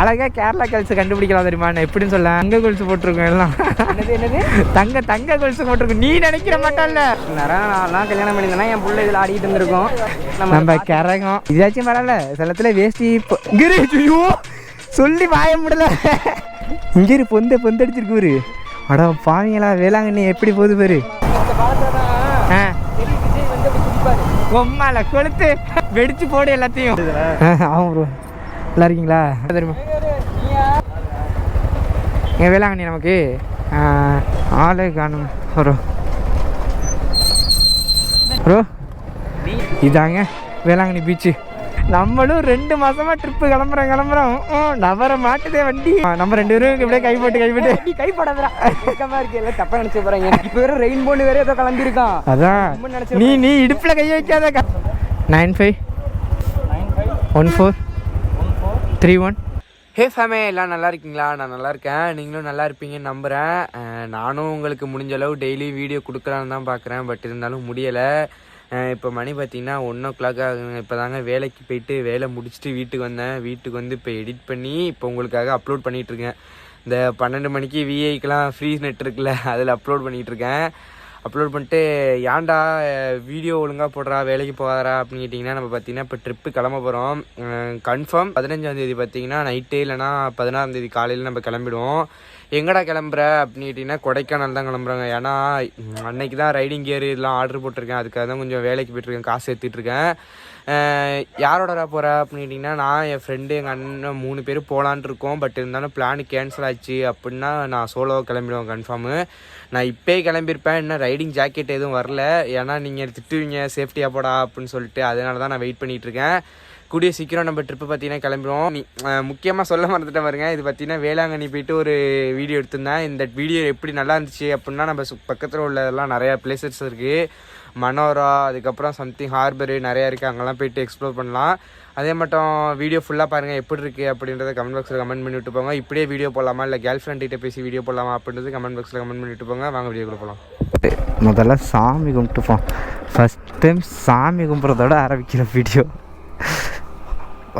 அழகாக கேரளா கல்ஸ் கண்டுபிடிக்கலாம் தெரியுமா? நான் எப்படின்னு சொல்ல, தங்க கொலுசு போட்டிருக்கோம் எல்லாம். என்னது தங்க கொலுசு போட்டிருக்கோம். நீ நினைக்கிற மாட்டான்ல, நான் கல்யாணம் பண்ணியிருந்தேன்னா என் பிள்ளை இதில் ஆடிக்கிட்டு இருந்திருக்கோம். நம்ம கரகம் இதாச்சும் பரவாயில்ல. சிலத்துல வேஷ்டி சொல்லி வாய முடியல. இங்கே பொந்தடிச்சிருக்கு ஒரு அடா பாவீங்களா. வேளாங்கண்ணி எப்படி போகுது பேரு. பொம்மால கொளுத்து வெடிச்சு போடு எல்லாத்தையும். ஆமாம் ப்ரோ, நல்லா இருக்கீங்களா? தெரியுமா என் வேளாங்கண்ணி நமக்கு ஆளே காணும் ப்ரோ. ப்ரோ இதாங்க வேளாங்கண்ணி பீச்சு. நம்மளும் 2 மாசமா ட்ரிப்பு கிளம்புறோம். நவர மாட்டுதே வண்டி. நம்ம 2 பேரும் இப்படியே கைப்படாதா இருக்கு. எல்லாம் தப்பா நினைச்சு போறாங்க. இப்ப வேற ரெயின் போர்டு வேற ஏதோ கிளம்பிருக்கான். அதான் நீ இடுப்புல கைய வைக்காத. 951431. ஹே ஃபேமே, எல்லாம் நல்லா இருக்கீங்களா? நான் நல்லா இருக்கேன், நீங்களும் நல்லா இருப்பீங்கன்னு நம்புகிறேன். நானும் உங்களுக்கு முடிஞ்ச அளவு டெய்லி வீடியோ கொடுக்கலான்னு தான் பார்க்குறேன். பட் இருந்தாலும் முடியலை. இப்போ மணி பார்த்திங்கன்னா 1 o'clock ஆகுங்க. இப்போ தாங்க வேலைக்கு போயிட்டு வேலை முடிச்சுட்டு வீட்டுக்கு வந்தேன். வீட்டுக்கு வந்து இப்போ எடிட் பண்ணி இப்போ உங்களுக்காக அப்லோட் பண்ணிகிட்ருக்கேன். இந்த 12 மணிக்கு விஐக்கெலாம் ஃப்ரீ நெட் இருக்குல்ல, அதில் அப்லோட் பண்ணிகிட்ருக்கேன். அப்லோட் பண்ணிட்டு ஏன்டா வீடியோ ஒழுங்காக போடுறா, வேலைக்கு போகாதா அப்படின்னு கேட்டிங்கன்னா, நம்ம பார்த்திங்கன்னா இப்போ ட்ரிப்பு கிளம்ப போகிறோம். கன்ஃபார்ம் 15ஆம் தேதி பார்த்திங்கன்னா நைட்டு, இல்லைனா 16ஆம் தேதி காலையில் நம்ம கிளம்பிடுவோம். எங்கடா கிளம்புற அப்படின்னு கேட்டிங்கன்னா, கொடைக்கானல் தான் கிளம்புறாங்க. ஏன்னா அன்னைக்கு தான் ரைடிங் கியர் இதெல்லாம் ஆர்டர் போட்டிருக்கேன். அதுக்காக தான் கொஞ்சம் வேலைக்கு போய்ட்டுருக்கேன், காசு எடுத்துகிட்ருக்கேன். யாரோடா போகிற அப்படின்னு கேட்டிங்கன்னா, நான் என் ஃப்ரெண்டு எங்கள் அண்ணன் 3 பேர் போகலான் இருக்கோம். பட் இருந்தாலும் பிளான் கேன்சல் ஆச்சு அப்படின்னா நான் சோலோவாக கிளம்பிடுவேன் கன்ஃபார்மு. நான் இப்போயே கிளம்பியிருப்பேன், இன்னும் ரைடிங் ஜாக்கெட் எதுவும் வரல. ஏன்னா நீங்கள் திட்டுவீங்க சேஃப்டியாக போடா அப்படின்னு சொல்லிட்டு, அதனால தான் நான் வெயிட் பண்ணிகிட்ருக்கேன். கூடிய சீக்கிரம் நம்ம ட்ரிப்பு பார்த்தீங்கன்னா கிளம்பிடுவோம். முக்கியமாக சொல்ல மறந்துட்டேன் பாருங்க, இது பார்த்தீங்கன்னா வேளாங்கண்ணி போயிட்டு ஒரு வீடியோ எடுத்திருந்தேன். இந்த வீடியோ எப்படி நல்லா இருந்துச்சு அப்படின்னா, நம்ம பக்கத்தில் உள்ளதெல்லாம் நிறையா பிளேசஸ் இருக்குது. மனோரா, அதுக்கப்புறம் சம்திங் ஹார்பரு நிறையா இருக்குது. அங்கெல்லாம் போய்ட்டு எக்ஸ்ப்ளோர் பண்ணலாம். அதே மட்டும் வீடியோ ஃபுல்லாக பாருங்கள் எப்படி இருக்குது அப்படின்றத கமெண்ட் பாக்ஸில் கமெண்ட் பண்ணி விட்டு போங்க. இப்படியே வீடியோ போடலாமா இல்லை கேர்ள் ஃப்ரெண்ட்கிட்ட பேசி வீடியோ போடலாமா அப்படின்றது கமெண்ட் பாக்ஸில் கமெண்ட் பண்ணி விட்டு போங்க. வாங்க வீடியோக்குள்ள போகலாம். முதல்ல சாமி கும்பிட்டுப்போம். ஃபஸ்ட் டைம் சாமி கும்பிட்றதோட ஆரம்பிக்கிற வீடியோ.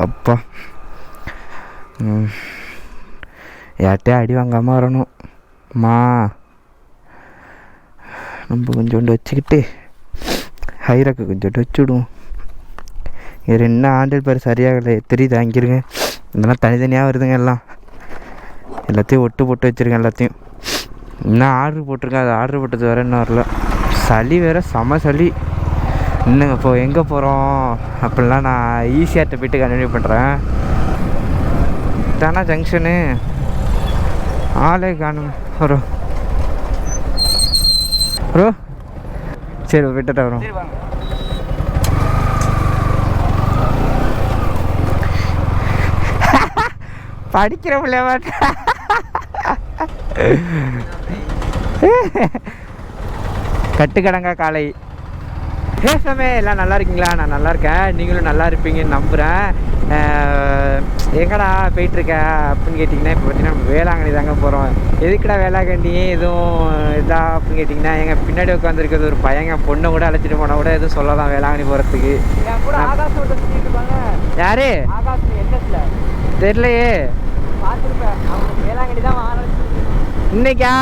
அப்பா யார்கிட்டே அடி வாங்காமல் வரணும். நம்ம கொஞ்சோண்டு வச்சுக்கிட்டு ஹைராக்கு கொஞ்சோண்டு வச்சுவிடுவோம். இது 2 ஆண்டில் பேர் சரியாகலை தெரியுது. அங்கிருங்க இதெல்லாம் தனித்தனியாக வருதுங்க. எல்லாத்தையும் ஒட்டு போட்டு வச்சுருக்கேன். எல்லாத்தையும் இன்னும் ஆர்டர் போட்டிருக்கேன். அது ஆர்டர் போட்டது வேறு இன்னும் வரல. சளி வேறு செம சளி. இன்னுங்க இப்போ எங்கே போகிறோம் அப்படிலாம் நான் ஈஸியாகிட்ட போய்ட்டு கண்டினியூ பண்ணுறேன். தானா ஜங்ஷனு ஆளே காணும் ப்ரோ. சரி விட்டுட்டா வரும். படிக்கிற பிள்ளைய கட்டுக்கடங்கா காலை. பேசாமே எல்லாம் நல்லா இருக்கீங்களா? நான் நல்லா இருக்கேன், நீங்களும் நல்லா இருப்பீங்கன்னு நம்புகிறேன். எங்கடா போயிட்டுருக்க அப்படின்னு கேட்டிங்கன்னா, இப்போ பார்த்தீங்கன்னா நம்ம வேளாங்கண்ணி தாங்க போகிறோம். எதுக்குடா வேளாங்கண்ணி எதுவும் இதா அப்படின்னு கேட்டிங்கன்னா, எங்கள் பின்னாடி உட்காந்துருக்கிறது ஒரு பையங்க. பொண்ணை கூட அழைச்சிட்டு போனால் கூட எதுவும் சொல்லலாம் வேளாங்கண்ணி போகிறதுக்கு. யாரு தெரியலையே. இன்னைக்கா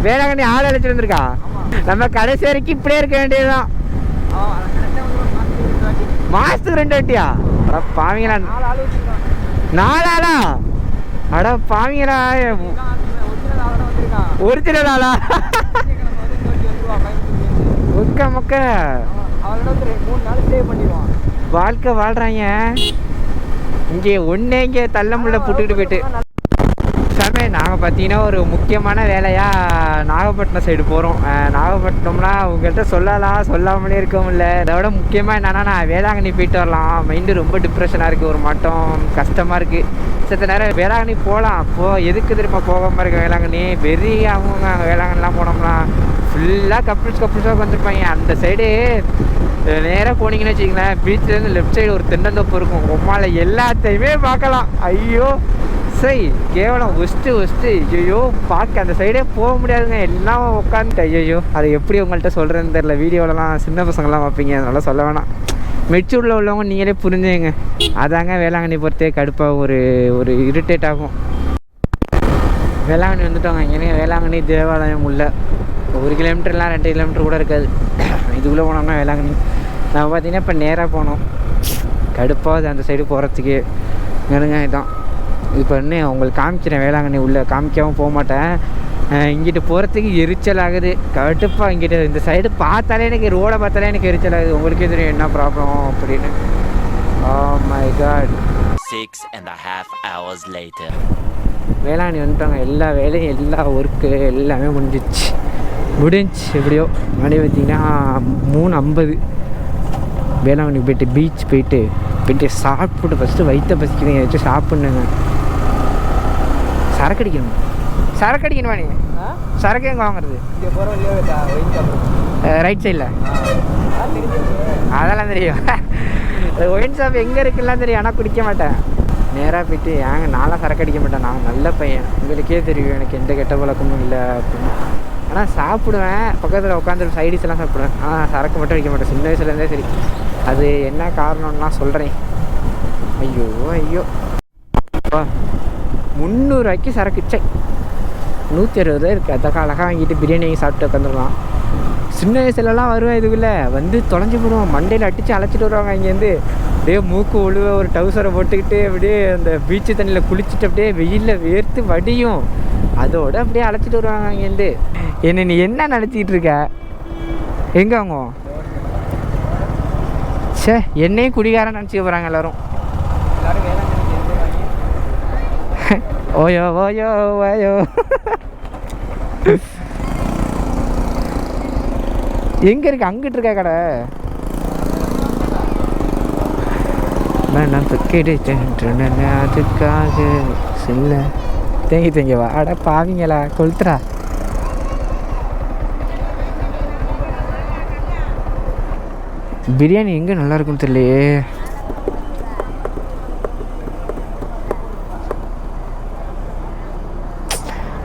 வேளாங்கண்ணி ஆள் அழைச்சிட்டு வந்துருக்கா? நம்ம கடைசி வரைக்கும் இப்படியே இருக்க வேண்டியதுதான். மாசத்துக்கு 2 வாட்டியா? அட பாவீங்களா, 4 ஆளா? அட பாவீங்களா, ஒரிஜினல் ஆளா? மொக்க வாழ்க்கை வாழ்றாங்க. இங்கே இங்கே தள்ள முள்ள புட்டுக்கிட்டு போயிட்டு சாமி. நாங்கள் பார்த்தீங்கன்னா ஒரு முக்கியமான வேலையாக நாகப்பட்டினம் சைடு போகிறோம். நாகப்பட்டினம்னா உங்கள்கிட்ட சொல்லாமலே இருக்க முடியல. இதோட முக்கியமாக என்னென்னா, நான் வேளாங்கண்ணி போயிட்டு வரலாம். மைண்டு ரொம்ப டிப்ரெஷனாக இருக்குது, ஒரு மாட்டம் கஷ்டமாக இருக்குது. சித்த நேரம் வேளாங்கண்ணி போகலாம். அப்போது எதுக்கு திரும்ப போகாமல் இருக்க வேளாங்கண்ணி பெரிய அவங்க வேளாங்கண்ணிலாம் போனோம்னா ஃபுல்லாக கப்புள்ஸாக வந்துருப்பாங்க. அந்த சைடு நேராக போனீங்கன்னு வச்சிங்களேன், பீச்லேருந்து லெஃப்ட் சைடு ஒரு தென்னந்தோப்பு இருக்கும். உம்மால எல்லாத்தையுமே பார்க்கலாம். ஐயோ சரி, கேவலம் ஒஸ்ட்டு. ஐயோ பார்க்க அந்த சைடே போக முடியாதுங்க. எல்லாம் உட்காந்துட்டு ஐயோ அதை எப்படி உங்கள்கிட்ட சொல்கிறேன்னு தெரில. வீடியோலலாம் சின்ன பசங்கள்லாம் பார்ப்பீங்க, அதனால சொல்ல வேணாம். மெச்சூரில் உள்ளவங்க நீங்களே புரிஞ்சுங்க. அதாங்க வேளாங்கண்ணி பொறுத்தே கடுப்பாக ஒரு இரிட்டேட் ஆகும். வேளாங்கண்ணி வந்துட்டோங்க. இங்கே வேளாங்கண்ணி தேவாலயம் உள்ள 1 கிலோமீட்டர்லாம் 2 கிலோமீட்டர் கூட இருக்காது. இதுக்குள்ளே போனோம்னா வேளாங்கண்ணி. நம்ம பார்த்தீங்கன்னா இப்போ நேராக போனோம். கடுப்பாகுது அந்த சைடு போகிறதுக்கு. நெருங்க இதான் இப்போ இன்னும் உங்களுக்கு காமிக்கிறேன். வேளாங்கண்ணி உள்ளே காமிக்காமல் போக மாட்டேன். இங்கிட்டு போகிறதுக்கு எரிச்சல் ஆகுது. கடுப்பாக இங்கிட்ட இந்த சைடு பார்த்தாலே எனக்கு ரோடை பார்த்தாலே எனக்கு எரிச்சல் ஆகுது. உங்களுக்கே தெரியும் என்ன ப்ராப்ளம் அப்படின்னு. Oh my god. 6.5 hours later. Velankanni வந்துட்டாங்க. எல்லா வேலையும் எல்லா ஒர்க்கு எல்லாமே முடிஞ்சிச்சு எப்படியோ. மணி பார்த்திங்கன்னா 3:50. வேளாங்கண்ணி போய்ட்டு பீச் போயிட்டு சாப்பிட்டு ஃபஸ்ட்டு வயிற்ற பசிக்கிறீங்க. ஏதாச்சும் சாப்பிட்ணுங்க. சரக்கு அடிக்கணுமா நீங்கள்? சரக்கு எங்கே வாங்குறது? ரைட் சைடில் அதெல்லாம் தெரியும். ஒயின் ஷாப் எங்கே இருக்குலாம் தெரியும். ஆனால் குடிக்க மாட்டேன். நேராக போயிட்டு ஏங்க நான்லாம் சரக்கு அடிக்க மாட்டேன். நான் நல்ல பையன், உங்களுக்கே தெரியும். எனக்கு எந்த கெட்ட பழக்கமும் இல்லை அப்படின்னு. ஆனால் சாப்பிடுவேன். பக்கத்தில் உட்காந்து சைடிஸ் எல்லாம் சாப்பிடுவேன். ஆனால் சரக்கு மட்டும் அடிக்க மாட்டேன். சின்ன வயசுலேருந்தே சரி. அது என்ன காரணம்னா சொல்கிறேன். ஐயோ அப்பா 300 ரூபாய்க்கு சரக்கு. சை 160 ரூபா இருக்குது. அதுக்கு அழகாக வாங்கிட்டு பிரியாணி சாப்பிட்டு உட்காந்துடலாம். சின்ன வயசுலலாம் வருவேன். இதுக்குள்ளே வந்து தொலைஞ்சி போடுவோம். மண்டையில் அடித்து அழைச்சிட்டு வருவாங்க. இங்கேருந்து அப்படியே மூக்கு ஒழுவ ஒரு டவுசரை போட்டுக்கிட்டு அப்படியே அந்த பீச்சு தண்ணியில் குளிச்சுட்டு அப்படியே வெயிலில் வேர்த்து வடியும். அதோடு அப்படியே அழைச்சிட்டு வருவாங்க இங்கேருந்து. என்ன நீ என்ன நினச்சிக்கிட்டு இருக்க? எங்கே வாங்குவோம்? சே என்னையும் குடிகாரன் நினச்சிக்க போகிறாங்க எல்லோரும். ஓயோ எங்கே இருக்கு? அங்கிட்டு இருக்கா கடை? அதுக்காக சில்ல தேங்கி வா. அட பாவிங்களா கொளுத்துறா. பிரியாணி எங்கே நல்லா இருக்குன்னு தெரியலையே.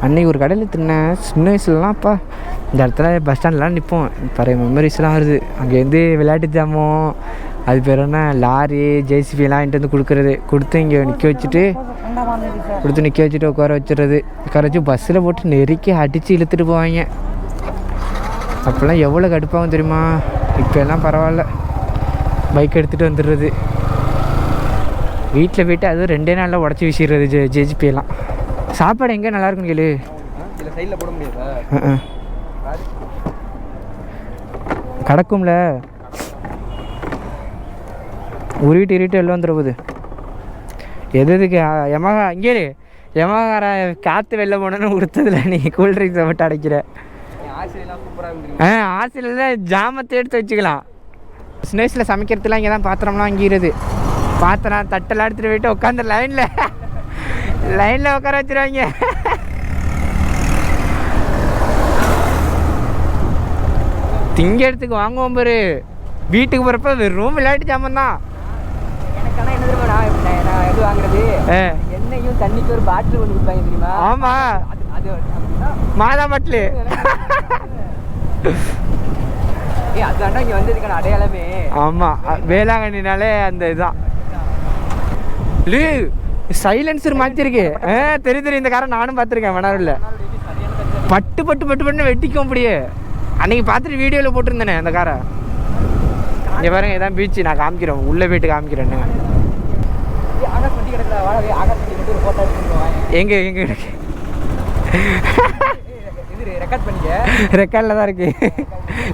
அன்னைக்கு ஒரு கடையில் தின்னேன். சின்ன வயசுலலாம் அப்பா இந்த இடத்துல பஸ் ஸ்டாண்ட்லாம் நிற்போம். பழைய மெமரிஸ்லாம் வருது. அங்கேருந்து விளையாட்டு ஜாமம், அது பேர் என்ன, லாரி ஜேசிபிலாம் என்கிட்ட வந்து கொடுத்து இங்கே நிற்க வச்சுட்டு உட்கார வச்சு பஸ்ஸில் போட்டு நெருக்கி அடித்து இழுத்துட்டு போவாங்க. அப்போல்லாம் எவ்வளோ கடுப்பாகும் தெரியுமா? இப்போ எல்லாம் பரவாயில்ல. பைக் எடுத்துகிட்டு வந்துடுறது. வீட்டில் போய்ட்டு அதுவும் 2 நாளில் உடச்சி வீசிடுறது ஜேசிபியெல்லாம். சாப்பாடு எங்கே நல்லா இருக்குன்னு கேளு. இல்லை சைடில் போட முடியாதா? கடக்கும்ல. உருவிட்டு எல்லாம் வந்துடுறது. எதுக்கு எமகா இங்கே எமகார காற்று வெளில போனோன்னு கொடுத்ததில்ல. நீ கூல்ட்ரிங்க்ஸை மட்டும் அடைக்கிற. ஆசிரியெல்லாம் ஜாமத்தை எடுத்து வச்சுக்கலாம். சின்ன வயசில் சமைக்கிறதுலாம் இங்கே தான் பாத்திரம்லாம் வாங்கிடுறது. பாத்திரம் தட்டெல்லாம் எடுத்துகிட்டு போயிட்டு உட்காந்து லைனில் உட்கார வச்சுருவாங்க. திங்கிறதுக்கு வாங்குவோம் பாரு. வீட்டுக்கு போகிறப்ப வெறும் விளையாட்டு ஜாமான் தான். எனக்கான என்ன தெரியுமா நான் எது வாங்குறது? எண்ணெயும் தண்ணிக்கு ஒரு பாட்டில் ஒன்று கொடுப்பாங்க தெரியுமா? ஆமாம், அது மாதா பாட்டில். அதுதாண்டா இங்கே வந்ததுக்கான அடையாளமே. ஆமாம், வேளாங்கண்ணினாலே அந்த இதுதான். சைலன்சர் மாற்றிருக்கு. தெரியும். இந்த காரை நானும் பார்த்துருக்கேன். மணாரில் பட்டு வெட்டிக்கும் அப்படியே. அன்றைக்கி பார்த்துட்டு வீடியோவில் போட்டிருந்தேனே அந்த காரை. இங்கே பாருங்க, இதான் பீச்சு. நான் காமிக்கிறேன், உள்ளே போய்ட்டு காமிக்கிறேன்னு. எங்கே இருக்கு? ரெக்கார்டில் தான் இருக்கு.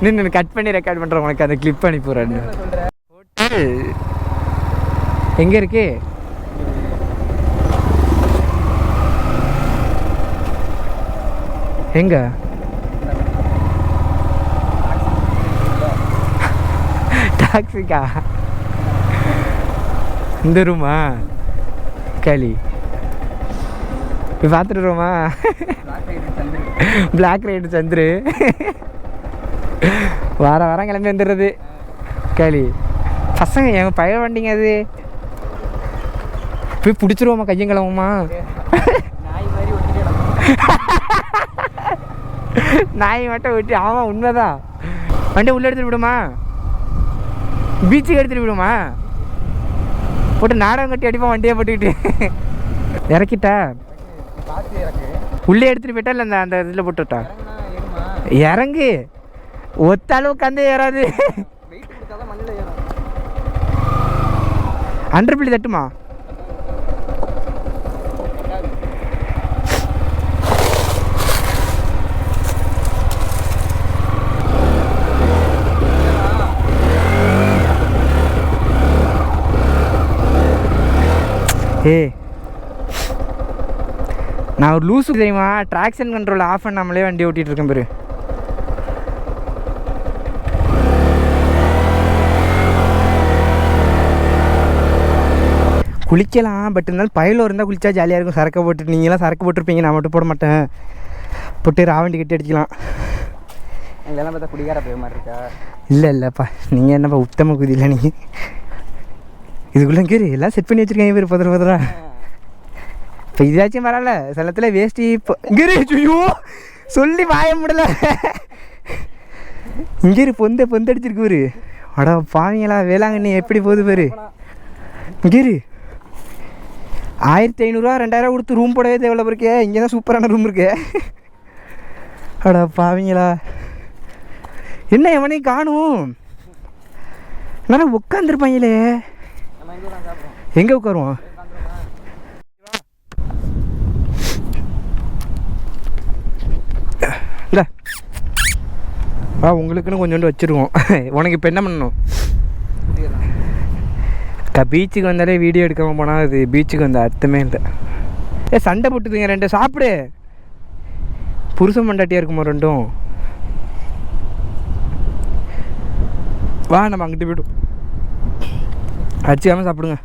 நின்று கட் பண்ணி ரெக்கார்ட் பண்ணுறேன். உனக்கு அந்த கிளிப் பண்ணி போகிறேன்னு. எங்கே இருக்கு? எங்க? டாக்ஸிக்கா? இந்த ரூமா களி இப்போ பார்த்துட்டு ரூமா பிளாக் ரைடு சந்துரு வாரம் கிளம்பி வந்துடுறது. களி பசங்க என் பழைய வண்டிங்க. அது போய் பிடிச்சிருவோமா? கையும் கிளம்புமா? நாய் மட்டும் விட்டு. ஆமாம், உண்மைதான். வண்டி உள்ளே எடுத்துட்டு விடுமா? பீச்சுக்கு எடுத்துகிட்டு விடுமா போட்டு நாடகம் கட்டி அடிப்போம் வண்டியை போட்டுக்கிட்டு. இறக்கிட்டா உள்ளே எடுத்துகிட்டு போயிட்டா இல்லை அந்த இதில் போட்டுவிட்டா? இறங்கு ஒத்த அளவுக்கு அந்த ஏறாது. அண்டர் பிள்ளை தட்டுமா? நான் ஒரு லூஸு தெரியுமா, ட்ராக்ஷன் கண்ட்ரோல் ஆஃப் பண்ணாமலே வண்டி ஓட்டிகிட்டு இருக்கேன் பேர். குளிக்கலாம், பட் இருந்தாலும் பயில இருந்தால் குளிச்சா ஜாலியாக இருக்கும். சரக்கை போட்டு நீங்களாம் சரக்கு போட்டிருப்பீங்க, நான் மட்டும் போட மாட்டேன். போட்டு ராவண்டி கட்டி அடிக்கலாம். இதெல்லாம் பார்த்தா குடிகார போய் மாதிரி இருக்கா? இல்லைப்பா, நீங்கள் என்னப்பா உத்தம குதியில் நீங்கள் இதுக்குள்ளே கீரி எல்லாம் செட் பண்ணி வச்சுருக்கேன் பேர் பதறா. இப்போ இதாச்சும் பரவாயில்ல, சிலத்தில் வேஸ்டி இப்போ இங்கே ஐயோ சொல்லி வாய முடியல. இங்கே பொந்தடிச்சிருக்கு பேர். அடா பாவீங்களா, வேளாங்கண்ணி எப்படி போகுது பேர். இங்கே 1500 2000 கொடுத்து ரூம் போடவே தேவையில்ல இருக்கே. இங்கே தான் சூப்பரான ரூம் இருக்கு. அடா பாவீங்களா, என்ன எவனையும் காணும். நல்லா உட்காந்துருப்பாங்களே. எங்கே உட்காருவோம்? இல்லை உங்களுக்குன்னு கொஞ்சோண்டு வச்சுருவோம். உனக்கு இப்போ என்ன பண்ணணும்? பீச்சுக்கு வந்தாலே வீடியோ எடுக்காமல் போனால் அது பீச்சுக்கு வந்த அர்த்தமே இல்லை. சண்டை போட்டுதுங்க ரெண்டு. சாப்பிடு. புருஷன் மண்டாட்டியாக இருக்குமா ரெண்டும்? வா நம்ம அங்கிட்டு போய்டும் அடிச்சுக்காமல் சாப்பிடுங்க.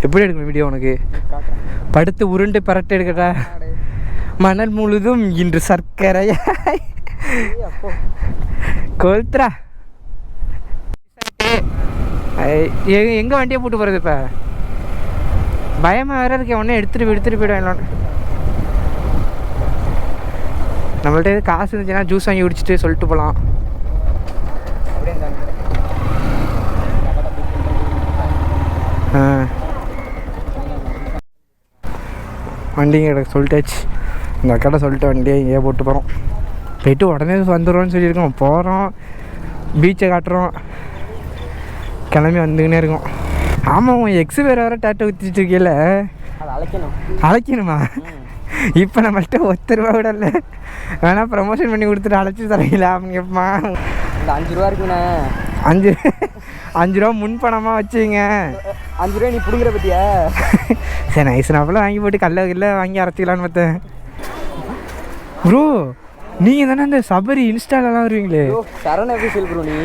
எப்படி எடுக்கணும் வீடியோ உனக்கு? படுத்து உருண்டு பரட்டை எடுக்கட்டா? மணல் முழுதும் இன்று சர்க்கரையா கொல்த்ரா. எங்கே வண்டியை போட்டு போகிறது? இப்போ பயமாக வேற இருக்கேன். உடனே எடுத்துகிட்டு போய்டுவேன். நம்மள்ட்ட எது காசு இருந்துச்சுன்னா ஜூஸ் வாங்கி குடிச்சிட்டு சொல்லிட்டு போகலாம். வண்டிங்க சொல்லிட்டாச்சு. இந்த அக்கடை சொல்லிட்டு வண்டியை இங்கே போட்டு போகிறோம். போயிட்டு உடனே வந்துடுறோன்னு சொல்லியிருக்கோம். போகிறோம், பீச்சை காட்டுறோம், கிளம்பி வந்துக்கினே இருக்கோம். ஆமாம், உன் எக்ஸு வேறு டேட்டை ஊற்றிட்டு இருக்கல. அழைக்கணுமா? இப்போ நம்மள்கிட்ட 10 ரூபா கூட இல்லை. வேணா ப்ரமோஷன் பண்ணி கொடுத்துட்டு அழைச்சி தரீங்களா அப்படின்னு கேட்பா. இந்த 5 ரூபா இருக்குண்ணே. 5 ரூபா முன்பணமாக வச்சுங்க. 5 ரூபா நீ பிடிக்கிற பற்றியா? சரி, நைஸ் நாப்பில் வாங்கி போட்டு கல்ல வாங்கி அரைச்சிக்கலான்னு பார்த்தேன். ப்ரோ நீங்கள் தானே அந்த சபரி இன்ஸ்டாலெலாம் வருவீங்களே? சரண எப்படி செல் ப்ரோ நீ?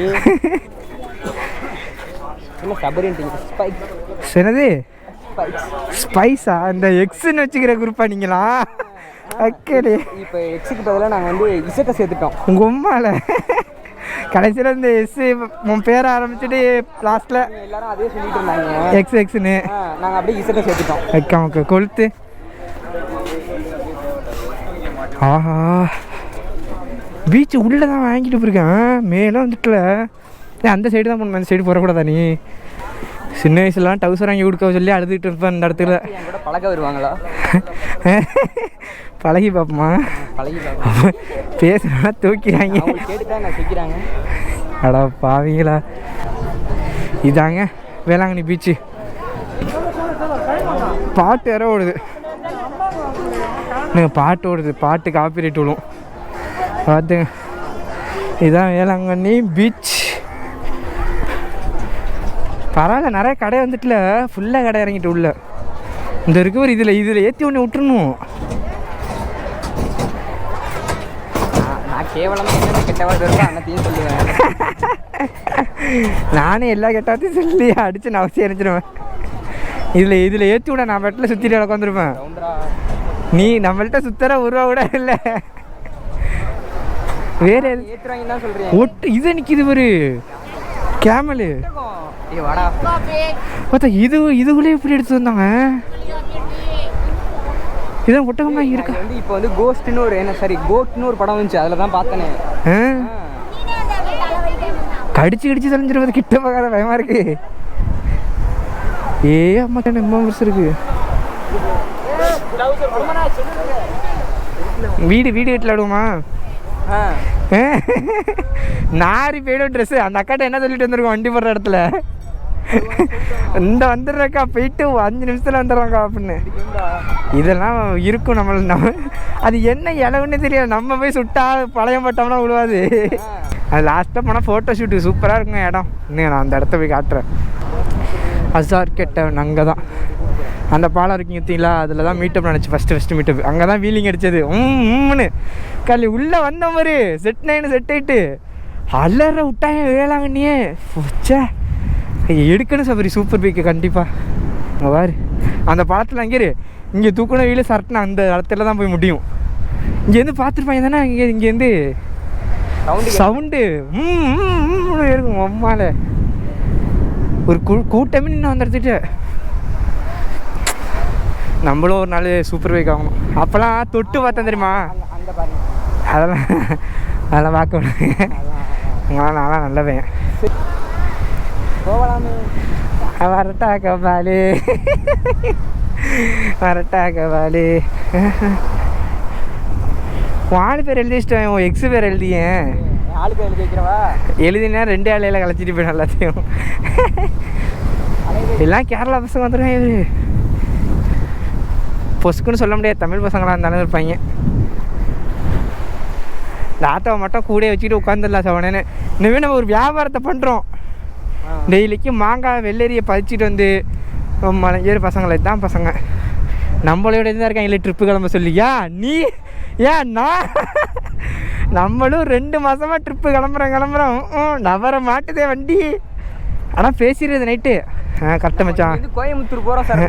என்ன சபரின்ட்டீங்க? என்னது ஸ்பைஸா? இந்த எக்ஸ்ன்னு வச்சுக்கிற குரூப்பா நீங்களா? ஓகேடே. இப்போ எக்ஸுக்கு பதிலாக நாங்கள் வந்து இசட்டை சேர்த்துட்டோம். உங்கள் உம்மால கடைசியில் இந்த எஸ்ஸு உன் பேரை ஆரம்பிச்சுட்டு லாஸ்ட்டில் எல்லாரும் அதே சொல்லிட்டு இருந்தாங்க எக்ஸ்னு. நாங்கள் அப்படியே இசட்டை சேர்த்துட்டோம். வைக்க ஓகே கொளுத்து. ஆஹா, பீச்சு உள்ளே தான் வாங்கிட்டு போயிருக்கேன். மேலே வந்துட்டுல அந்த சைடு தான் போகணும். அந்த சைடு போகக்கூடாதா? நீ சின்ன வயசுலாம் டவுசர் வாங்கி கொடுக்க சொல்லி அழுதுகிட்டு இருப்பேன் இந்த இடத்துல. என் கூட பழக வருவாங்களா? பழகி பார்ப்போமா? பழகி பார்ப்போம். பேசுனா தூக்கிறாங்க. கேட்டுதான் நான் கேட்குறாங்க. அடா பாவீங்களா. இதாங்க வேளாங்கண்ணி பீச்சு. பாட்டு வேற ஓடுது. பாட்டு ஓடுது. பாட்டு காப்பிரைட் விழும் பார்த்துங்க. இதுதான் வேளாங்கண்ணி பீச். பரவாயில்ல, நிறைய கடை வந்துட்டுல. ஃபுல்லாக கடை இறங்கிட்டு உள்ள இந்த இருக்கு. இதில் ஏற்றி ஒன்று விட்டுருணும். நான் கேவலமாக கெட்டவாக இருக்கேன் அன்னத்தையும் சொல்லுவேன். நானே எல்லா கெட்டாத்தையும் சொல்லி அடித்து நான் அவசியம் அரைச்சிடுவேன். இதில் ஏற்றி விட நான் பெட்டில் சுற்றிட்டு உட்காந்துருப்பேன். நீ நம்மள்கிட்ட சுத்தர ஒரு ரூபா கூட இல்லை. வேற ஏற்றுவாங்க தான் சொல்கிறேன். ஒட்டு இதை நிற்கிது ஒரு கேமலு. பார்த்தா இதுக்குள்ளே எப்படி எடுத்து வந்தாங்க? இதான் ஒட்டகமா இருக்கா? வந்து இப்போ வந்து கோஸ்ட்னு ஒரு கோட்னு ஒரு படம் வந்துச்சு. அதில் தான் பார்த்தேனே. அடிச்சு கிடிச்சு தொலைஞ்சிருப்பது கிட்ட பார்க்காத பயமாக இருக்கு. அம்மா ரொம்ப பெருசு இருக்கு. வீடு வீட்டில் விடுவோமா? நாரி போயிடும் ட்ரெஸ்ஸு. அந்த அக்காட்ட என்ன சொல்லிட்டு வந்துருக்கோம் வண்டி போடுற இடத்துல, இந்த வந்துடுறக்கா போயிட்டு 5 நிமிஷத்தில் வந்துடுறாங்க அப்படின்னு. இதெல்லாம் இருக்கும் நம்ம அது என்ன இளவுன்னு தெரியாது. நம்ம போய் சுட்டா பழையம் பட்டோம்னா விழுவாது. அது லாஸ்ட்டாக போனால் ஃபோட்டோ ஷூட்டு சூப்பராக இருக்குங்க இடம். இன்னும் நான் அந்த இடத்த போய் காட்டுறேன். அசார் கெட்டவன் அங்கே தான் அந்த பாலம் இருக்குங்க பார்த்தீங்களா, அதில் தான் மீட்டப் நினச்சி ஃபஸ்ட்டு மீட்டப் அங்கே தான் வீலிங் அடித்தது. கல்லி உள்ளே வந்த மாதிரி செட் 9 செட் 8 அலற விட்டாங்க வேளாங்கண்ணியே. போச்சா எடுக்கணும் சபரி சூப்பர் பைக்கு கண்டிப்பாக. பாரு அந்த பாலத்தில் அங்கே இங்கே தூக்கணும் வீடு சரட்டுனா அந்த இடத்துல தான் போய் முடியும். இங்கேருந்து பார்த்துருப்பாங்க தானே, இங்கேருந்து சவுண்டு இருக்கும். அம்மால ஒரு கூட்டமே நின்று வந்துடுத்துட்டு நம்மளும் ஒரு நாள் சூப்பர் பைக் ஆகணும். அப்போல்லாம் தொட்டு பார்த்தேன் தெரியுமா, அதெல்லாம் பார்க்க முடியும். நான்லாம் நல்ல பையன். வரட்டா கபாலு வரட்டா கபாலு. ஆளு பேர் எழுதி வச்சிட்டேன், உன் எக்ஸு பேர் எழுதியேன். ஆளு பேர் எழுதி வைக்கிறவா? எழுதினா 2 ஆளையில கலைச்சிட்டு போயிடும் எல்லாத்தையும். எல்லாம் கேரளா பசங்க வந்துடுவேன். இது பொசுக்குன்னு சொல்ல முடியாது, தமிழ் பசங்களாக இருந்தாலும் இருப்பாங்க. இந்த ஆத்தாவை மட்டும் கூட வச்சுக்கிட்டு உட்காந்துடலாம் சவனேன்னு. இனிமே நம்ம ஒரு வியாபாரத்தை பண்ணுறோம். டெய்லிக்கு மாங்காய் வெள்ளரியை பதிச்சுட்டு வந்து மலைஞ்சேரி பசங்களை தான் பசங்க நம்மளோட தான் இருக்காங்க. இல்லை ட்ரிப்பு கிளம்ப சொல்லியா நீ நான் நம்மளும் 2 மாதமாக ட்ரிப்பு கிளம்புறோம். நவர மாட்டுதே வண்டி. ஆனால் பேசிடுறது நைட்டு கரெக்டாக மச்சான் கோயம்புத்தூர் போகிறோம் சார்,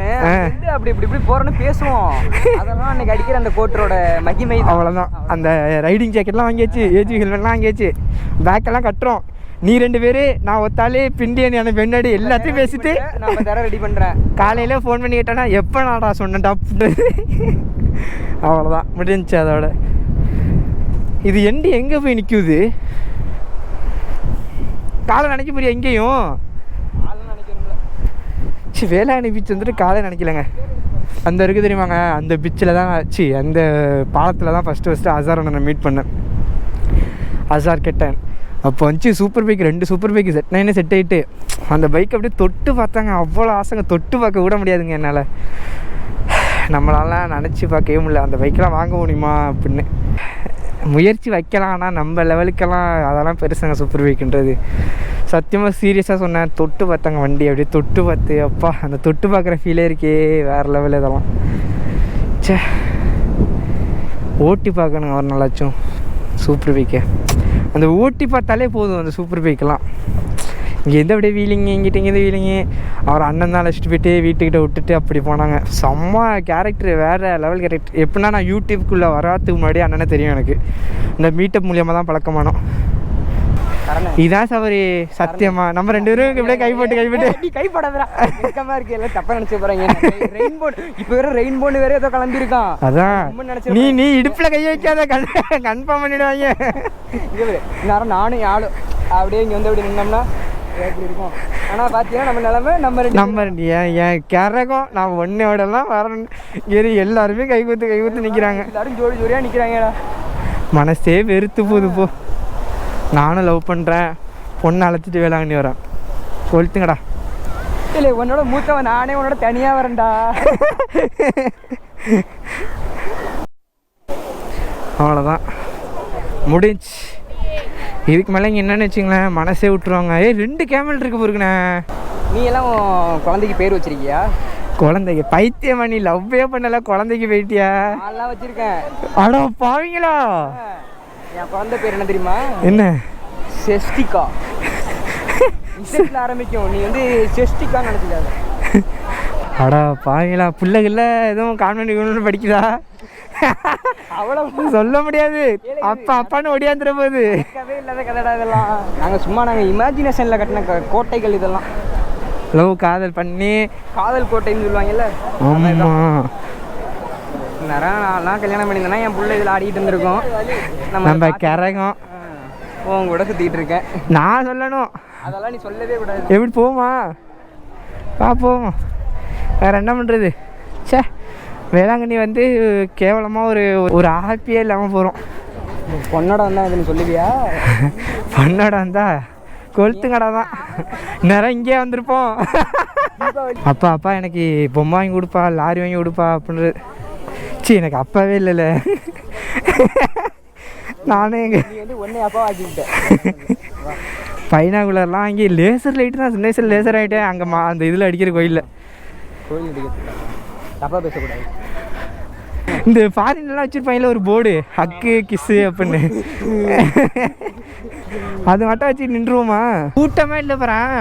அப்படி இப்படி போகிறோன்னு பேசுவோம். அதெல்லாம் அன்றைக்கி அடிக்கிற அந்த கோட்டரோட மகிமை அவ்வளோதான். அந்த ரைடிங் ஜாக்கெட்லாம் வாங்கியாச்சு, ஏஜி ஹெல்மெட்லாம் வாங்கியாச்சு, பேக்கெல்லாம் கட்டுறோம். நீ 2 பேர் நான் ஒத்தாலே பிண்டியன் எனக்கு பின்னாடி எல்லாத்தையும் பேசிட்டு நான் தர ரெடி பண்ணுறேன். காலையில் ஃபோன் பண்ணி கேட்டேன்னா எப்போ நாடா சொன்னேன்டா அப்படின்னு. அவ்வளோதான் முடிஞ்சிச்சு அதோட. இது எங்கே போய் நிற்குது? காலை நினைக்க முடியும் எங்கேயும். வேளாங்கண்ணி பீச் வந்துட்டு காலை நினைக்கலங்க. அந்த இருக்குது தெரியுமாங்க, அந்த பீச்சில் தான் அந்த பாலத்தில் தான் ஃபஸ்ட்டு அசார் அண்ணனை மீட் பண்ணேன். அசார் கெட்டேன் அப்போ வந்துச்சு super bike 2 super bike set 9 set 8. அந்த பைக் அப்படியே தொட்டு பார்த்தாங்க, அவ்வளோ ஆசைங்க. தொட்டு பார்க்க விட முடியாதுங்க என்னால். நம்மளாலாம் நினச்சி பார்க்கவே முடியல அந்த பைக்கெலாம் வாங்க முடியுமா அப்படின்னு. முயற்சி வைக்கலாம், ஆனால் நம்ம லெவலுக்கெல்லாம் அதெல்லாம் பெருசாங்க சூப்பர் பைக்குன்றது. சத்தியமாக சீரியஸாக சொன்னேன். தொட்டு பார்த்தாங்க வண்டி, அப்படியே தொட்டு பார்த்து அப்பா அந்த தொட்டு பார்க்குற ஃபீலே இருக்கே வேறு லெவலில். இதெல்லாம் சே ஓட்டி பார்க்கணுங்க ஒரு நாளாச்சும் சூப்பர் பைக்கை. அந்த ஓட்டி பார்த்தாலே போதும் அந்த சூப்பர் பைக்கெல்லாம். இங்கேருந்து அப்படியே வீலிங்க, இங்கிட்ட வீலிங்க. அவர் அண்ணன் தான் அழைச்சிட்டு போயிட்டு வீட்டுக்கிட்ட விட்டுட்டு அப்படி போனாங்க. செம்ம கேரக்டர், வேறு லெவல் கேரக்டர். எப்படின்னா நான் யூடியூப்குள்ளே வராதுக்கு முன்னாடி அண்ணனை தெரியும் எனக்கு. இந்த மீட்டப் மூலியமாக தான் பழக்கமானோம். இதான் சவரி சத்தியமா நம்ம 2 பேரும் இப்படியே கைப்பட்டு கைப்படாதா இருக்கு. எல்லாம் தப்பா நினைச்சு போறாங்க. ரெயின்போன் இப்போ வேற ரெயின்போன் வேற ஏதோ கிளம்பி இருக்கான். அதான் நீ இடுப்புல கை வைக்காத கன்ஃபார்ம் பண்ணிடுவாங்க. நேரம் நானும் யாரும் அப்படியே இங்க வந்து அப்படி நின்னோம்னா எப்படி இருக்கும். ஆனா பாத்தீங்கன்னா நம்ம நிலைமை நம்ம என் கரகம் நான் ஒன்னோடலாம் வரணும். எல்லாருமே கை குத்து நிக்கிறாங்க. எல்லாரும் ஜோடியா நிக்கிறாங்கடா. மனசே வெறுத்து போகுது போ. நானும் லவ் பண்ணுறேன், பொண்ணை அழைச்சிட்டு வேளாங்கண்ணி வரேன் சொல்லிட்டுங்கடா. இல்லை உன்னோட மூத்தவன் நானே உன்னோட தனியாக வரேன்டா. அவ்வளோதான் முடிஞ்சு. இதுக்கு மேலே இங்கே என்னென்னு வச்சுங்களேன் மனசே விட்டுருவாங்க. 2 கேமல் இருக்கு போருக்குண்ணே. நீ எல்லாம் குழந்தைக்கு பேர் வச்சிருக்கியா? குழந்தைக்கு பைத்தியமா? நீ லவ்வே பண்ணல குழந்தைக்கு போயிட்டியா? அதெல்லாம் வச்சிருக்கேன். அடோ பாவீங்களா? என் குழந்தை பேர் என்ன தெரியுமா? என்ன? செஸ்டிகா. இசையில் ஆரம்பிக்கும். நீ வந்து செஸ்டிகான்னு நினச்சிக்காத. அடா பாவீங்களா? பிள்ளைகள்ல எதுவும் கான்வென்ட் படிக்குதா? அவ்வளோ சொல்ல முடியாது. அப்பான்னு ஒடியாந்துட போகுது. இல்லாத கதைடா இதெல்லாம். நாங்கள் இமேஜினேஷனில் கட்டின கோட்டைகள் இதெல்லாம். லவ் காதல் பண்ணி காதல் கோட்டைன்னு சொல்லுவாங்கல்ல. ஆமாம். நான்லாம் கல்யாணம் பண்ணியிருந்தேன்னா என் பிள்ளை இதில் ஆடிக்கிட்டு இருந்திருக்கோம். நம்ம கரகம் உன் கூட சுற்றிக்கிட்டு இருக்கேன். நான் சொல்லணும், அதெல்லாம் நீ சொல்லவே கூடாது. எப்படி போமா போவோம், வேறு என்ன பண்ணுறது. சே, வேளாங்கண்ணி வந்து கேவலமாக ஒரு ஹாப்பியே இல்லாமல் போகிறோம். பொண்ணோட வந்தால் இதுன்னு சொல்லுவியா? பொண்ணோட வந்தா கொளுத்து கடை தான், நேரம் இங்கே வந்திருப்போம். அப்பா எனக்கு பொம்மை வாங்கி கொடுப்பா, லாரி வாங்கி கொடுப்பா அப்படின்றது. எனக்கு அப்பாவே இல்லைல்ல. நானே வந்து ஒன்றே அப்பா ஆக்கிக்கிட்டேன். பைனாகுலர்லாம் வாங்கி லேசர் லைட்டு தான், சின்ன வயசில் லேசர் ஆகிட்டேன் அங்கே அந்த இதில் அடிக்கிற கோயிலில். கோயில் அடிக்கிறதுக்கு தப்பாக பேசக்கூடாது. இந்த ஃபாரின்லாம் வச்சுருப்பாங்களே ஒரு போர்டு, ஹக்கு கிஸ்ஸு அப்படின்னு, அது மட்டும் வச்சு நின்றுவோமா? கூட்டமே இல்லை போகிறேன்.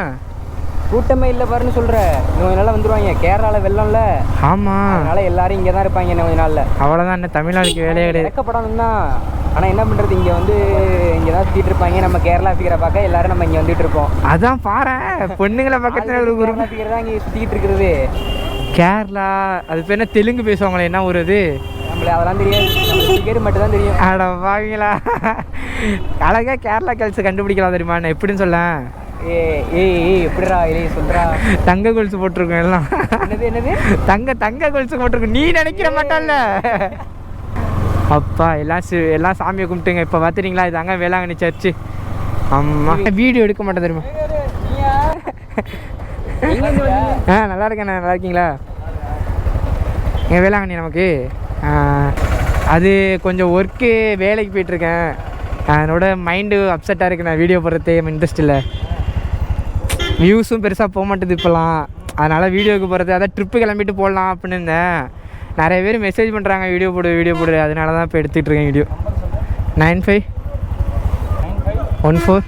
கூட்டமே இல்லை பாருன்னு சொல்கிற. இன்னும் கொஞ்ச நாள் வந்துடுவாங்க. கேரளாவில் வெள்ளம்ல. ஆமாம், அதனால் எல்லாரும் இங்கே தான் இருப்பாங்க இன்னும் கொஞ்ச நாளில். அவ்வளோதான், என்ன தமிழ்நாடுக்கு வேலையே கிடையாது. இறக்கப்படணும் தான். ஆனால் என்ன பண்ணுறது, இங்கே வந்து இங்கே தான் சுற்றிட்டு இருப்பாங்க. நம்ம கேரளா ஃபிகரை பார்க்க எல்லாரும் நம்ம இங்கே வந்துட்டு இருப்போம். அதான் பாரு, பொண்ணுங்களை பக்கத்தில் ஒரு கேரளா ஃபிகர் தான் இங்கே சுற்றிக்கிட்டு இருக்கிறது. கேரளா அது பேர் என்ன, தெலுங்கு பேசுவாங்களே, என்ன ஊர் அது? நம்மளே அதெல்லாம் தெரியாது, நம்ம ஃபிகர் மட்டும் தான் தெரியும். அட வாங்களா, அழகாக கேரளா கேர்ள்ஸ் கண்டுபிடிக்கலாம் தெரியுமா? நான் எப்படின்னு சொல்ல, எப்படிடா சொல்றா, தங்க கொலுசு போட்டிருக்கோம் எல்லாம். என்னது தங்க கொலுசு போட்டிருக்கோம். நீ நினைக்கிற மாட்டல்ல. அப்பா எல்லாம் சாமியை கும்பிட்டுங்க. இப்போ பார்த்துறீங்களா, இதாங்க வேளாங்கண்ணி சர்ச்சு. அம்மா வீடியோ எடுக்க மாட்டேன் தெரியுமா? நல்லா இருக்கேண்ணா, நல்லா இருக்கீங்களா? எங்கள் வேளாங்கண்ணி நமக்கு அது கொஞ்சம் ஒர்க்கு, வேலைக்கு போயிட்டுருக்கேன். என்னோட மைண்டு அப்செட்டாக இருக்குது. நான் வீடியோ போடுறதே இன்ட்ரெஸ்ட் இல்லை. வியூஸும் பெருசாக போக மாட்டேது இப்போலாம். அதனால் வீடியோவுக்கு போகிறது, அதான் ட்ரிப்பு கிளம்பிட்டு போடலாம் அப்படின்னு இருந்தேன். நிறைய பேர் மெசேஜ் பண்ணுறாங்க, வீடியோ போடு. அதனால தான் இப்போ எடுத்துகிட்டு இருக்கேன் வீடியோ. 9514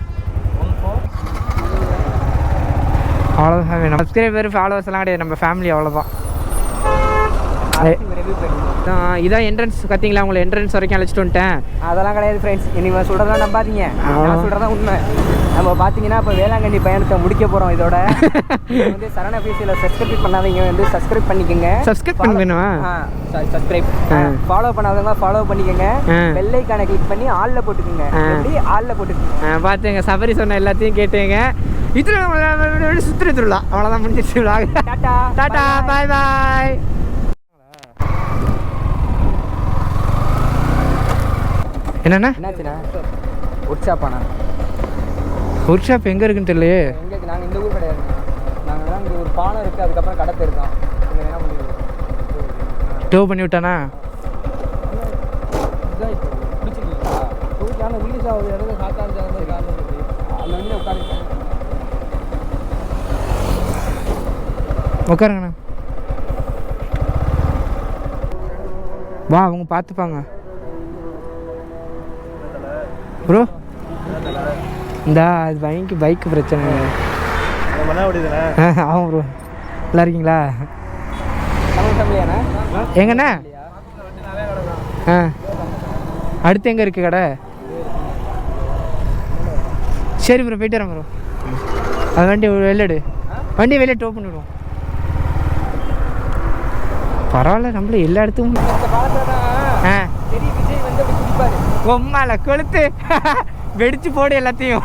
அவ்வளோதான் வேணும். சப்ஸ்கிரைபர் ஃபாலோவர்ஸ்லாம் கிடையாது, நம்ம ஃபேமிலி அவ்வளோதான். இதான் என்ட்ரன்ஸ். பார்த்தீங்களா, உங்களை என்ட்ரன்ஸ் வரைக்கும் அழைச்சிட்டு வந்துட்டேன். அதெல்லாம் கிடையாது ஃப்ரெண்ட்ஸ், நீங்கள் சொல்கிறதெல்லாம் நம்பாதீங்க. நான் சொல்கிறதா உண்மை. நம்ம பார்த்தீங்கன்னா இப்போ வேளாங்கண்ணி பயணத்தை முடிக்க போகிறோம். இதோட வந்து சரண பேசியில் சப்ஸ்கிரைப் பண்ணாதீங்க, வந்து சப்ஸ்கிரைப் பண்ணிக்கோங்க. சப்ஸ்கிரைப் பண்ணிக்கணுமா? சப்ஸ்கிரைப் ஃபாலோ பண்ணாதவங்க ஃபாலோ பண்ணிக்கோங்க. பெல் ஐகானை கிளிக் பண்ணி ஆளில் போட்டுக்கோங்க. ஆளில் போட்டுக்கோங்க. பார்த்துங்க, சபரி சொன்ன எல்லாத்தையும் கேட்டுங்க. இதில் சுற்றுலா திருவிழா அவ்வளோதான், முடிஞ்சிச்சு. டாட்டா பாய் பாய். என்னண்ணா என்னாச்சுண்ணா? ஒர்க் ஷாப்பாண்ணா? ஒர்க் ஷாப் எங்கே இருக்குன்னு தெரியலையே. எங்கே? நாங்கள் இந்த ஊர் கிடையாது. நாங்கள் தான் இங்கே ஒரு பாலம் இருக்குது, அதுக்கப்புறம் கடை இருக்கோம். நீங்கள் என்ன பண்ணுவீங்க? டோ பண்ணி விட்டானா? இதான் இப்போ பிடிச்சிருக்கீங்களா? ஆனால் ரிலீஸ் ஆகுது இடத்துல சாத்தாந்து அந்த மாதிரி காரணம் இருக்குது. அந்த வந்து உட்காருங்கண்ணா. வா, அவங்க பார்த்துப்பாங்க ப்ரோ. இந்தா அது பைக்கு பிரச்சனை. ஆமாம் ப்ரோ, நல்லா இருக்கீங்களா? எங்கண்ணா? அடுத்து எங்கே இருக்குது கடை? சரி ப்ரோ, போயிட்டு வரேன் ப்ரோ. அது வண்டி வெளியே டோ பண்ணிவிடுவோம். பரவாயில்ல, நம்மள எல்லா இடத்துக்கும் கொம்மால கொளுத்து வெடிச்சு போடு எல்லாத்தையும்.